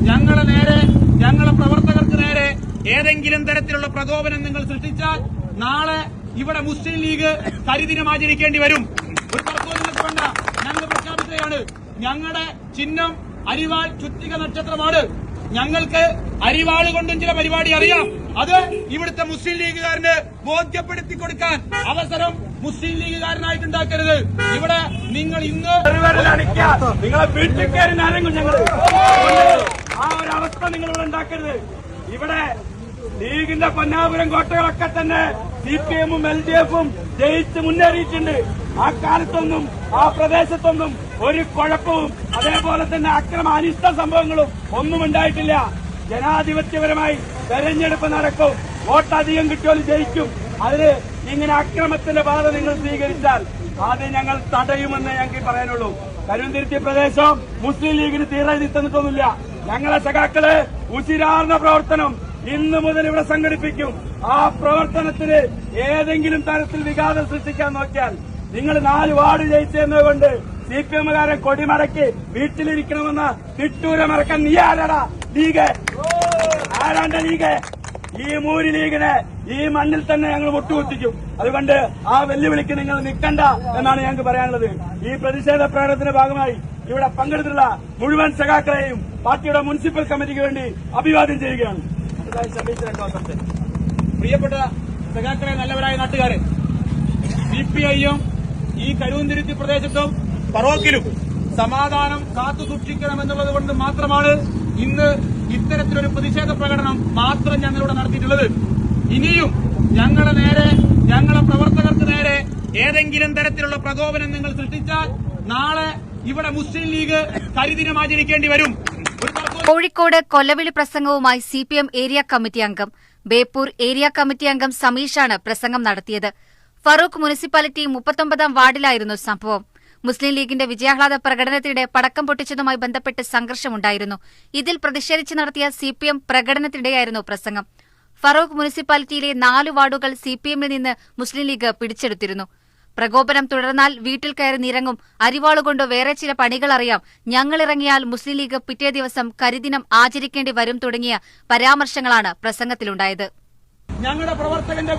ഞങ്ങളെ നേരെ, ഞങ്ങളെ പ്രവർത്തകർക്ക് നേരെ ഏതെങ്കിലും തരത്തിലുള്ള പ്രകോപനം നിങ്ങൾ സൃഷ്ടിച്ചാൽ നാളെ ഇവിടെ മുസ്ലിം ലീഗ് കരിദിനം ആചരിക്കേണ്ടി വരും. ഒരു തർക്കവും നിങ്ങൾക്ക് വേണ്ട. ഞങ്ങൾ പ്രഖ്യാപിക്കുകയാണ്. ഞങ്ങളുടെ ചിഹ്നം അരിവാൾ ചുറ്റിക നക്ഷത്രമാണ്. ഞങ്ങൾക്ക് അരിവാൾ കൊണ്ടും ചില പരിപാടി അറിയാം. അത് ഇവിടുത്തെ മുസ്ലിം ലീഗുകാരന് ബോധ്യപ്പെടുത്തി കൊടുക്കാൻ അവസരം മുസ്ലിം ലീഗുകാരനായിട്ടുണ്ടാക്കരുത്. ഇവിടെ നിങ്ങൾ ഇന്ന് നിങ്ങളെ വീട്ടിൽ കയറി ആരെങ്കിലും ഞങ്ങൾ ആ ഒരു അവസ്ഥ നിങ്ങളിവിടെ ഉണ്ടാക്കരുത്. ഇവിടെ ലീഗിന്റെ പൊന്നാപുരം കോട്ടകളൊക്കെ തന്നെ സിപിഎമ്മും LDF-ഉം ജയിച്ച് മുന്നേറിയിട്ടുണ്ട്. ആ കാലത്തൊന്നും ആ പ്രദേശത്തൊന്നും ഒരു കുഴപ്പവും അതേപോലെ തന്നെ അനിഷ്ട സംഭവങ്ങളും ഒന്നും ഉണ്ടായിട്ടില്ല. ജനാധിപത്യപരമായി തെരഞ്ഞെടുപ്പ് നടക്കും. വോട്ട് അധികം കിട്ടിയാലും ജയിക്കും. അതിന് ഇങ്ങനെ അക്രമത്തിന്റെ പാത നിങ്ങൾ സ്വീകരിച്ചാൽ അത് ഞങ്ങൾ തടയുമെന്ന് ഞങ്ങൾക്ക് പറയാനുള്ളൂ. കരുവന്തിരുത്തി പ്രദേശം മുസ്ലിം ലീഗിന് തീരെഴുതി തന്നിട്ടൊന്നുമില്ല. ഞങ്ങളെ സഖാക്കള് ഉശിരാർന്ന പ്രവർത്തനം ഇന്നു മുതൽ ഇവിടെ സംഘടിപ്പിക്കും. ആ പ്രവർത്തനത്തിന് ഏതെങ്കിലും തരത്തിൽ വിഘാതം സൃഷ്ടിക്കാൻ നോക്കിയാൽ നിങ്ങൾ 4 വാർഡ് ജയിച്ചെന്നുകൊണ്ട് CPM-കാരെ കൊടിമടക്കി വീട്ടിലിരിക്കണമെന്ന് തിട്ടൂരമറക്കാൻ നീ ആരാടാ? ലീഗ് ആരാണ്ട ലീഗ്? ഈ മൂരി ലീഗിനെ ഈ മണ്ണിൽ തന്നെ ഞങ്ങൾ മുട്ടുകുത്തിക്കും. അതുകൊണ്ട് ആ വെല്ലുവിളിക്ക് നിങ്ങൾ നിൽക്കണ്ട എന്നാണ് ഞങ്ങൾക്ക് പറയാനുള്ളത്. ഈ പ്രതിഷേധ പ്രകടനത്തിന്റെ ഭാഗമായി ഇവിടെ പങ്കെടുത്തിട്ടുള്ള മുഴുവൻ സഖാക്കളെയും പാർട്ടിയുടെ മുനിസിപ്പൽ കമ്മിറ്റിക്ക് വേണ്ടി അഭിവാദ്യം ചെയ്യുകയാണ്. പ്രിയപ്പെട്ട സഖാക്കളെ, നല്ലവരായ നാട്ടുകാരെ, CPI-യും ഈ കരുവന്തിരുത്തി പ്രദേശത്തും ഫറോക്കിലും സമാധാനം കാത്തുസൂക്ഷിക്കണമെന്നുള്ളത് കൊണ്ട് മാത്രമാണ് ഇന്ന് ഇത്തരത്തിലൊരു പ്രതിഷേധ പ്രകടനം മാത്രം ഞങ്ങളിവിടെ നടത്തിയിട്ടുള്ളത്. ഇനിയും ഞങ്ങളെ നേരെ, ഞങ്ങളെ പ്രവർത്തകർക്ക് നേരെ ഏതെങ്കിലും തരത്തിലുള്ള പ്രകോപനം നിങ്ങൾ സൃഷ്ടിച്ചാൽ നാളെ ഇവിടെ മുസ്ലിം ലീഗ് കരിദിനം ആചരിക്കേണ്ടി വരും. കോഴിക്കോട് കൊലവിളി പ്രസംഗവുമായി CPM ഏരിയ കമ്മിറ്റി അംഗം, ബേപ്പൂർ ഏരിയ കമ്മിറ്റി അംഗം സമീഷാണ് പ്രസംഗം നടത്തിയത്. ഫറൂഖ് മുനിസിപ്പാലിറ്റി 39-ാം വാർഡിലായിരുന്നു സംഭവം. മുസ്ലിം ലീഗിന്റെ വിജയാഹ്ലാദ പ്രകടനത്തിനിടെ പടക്കം പൊട്ടിച്ചതുമായി ബന്ധപ്പെട്ട് സംഘർഷമുണ്ടായിരുന്നു. ഇതിൽ പ്രതിഷേധിച്ച് നടത്തിയ CPM പ്രകടനത്തിനിടെയായിരുന്നു പ്രസംഗം. ഫറൂഖ് മുനിസിപ്പാലിറ്റിയിലെ 4 വാർഡുകൾ CPM-ൽ നിന്ന് മുസ്ലിം ലീഗ് പിടിച്ചെടുത്തിരുന്നു. പ്രകോപനം തുടർന്നാൽ വീട്ടിൽ കയറി നിരങ്ങും, അരിവാളുകൊണ്ട് വേറെ ചില പണികളറിയാം, ഞങ്ങളിറങ്ങിയാൽ മുസ്ലിം ലീഗ് പിറ്റേ ദിവസം കരിദിനം ആചരിക്കേണ്ടി വരും തുടങ്ങിയ പരാമർശങ്ങളാണ് പ്രസംഗത്തിലുണ്ടായത്. ഞങ്ങളുടെ പ്രവർത്തകന്റെ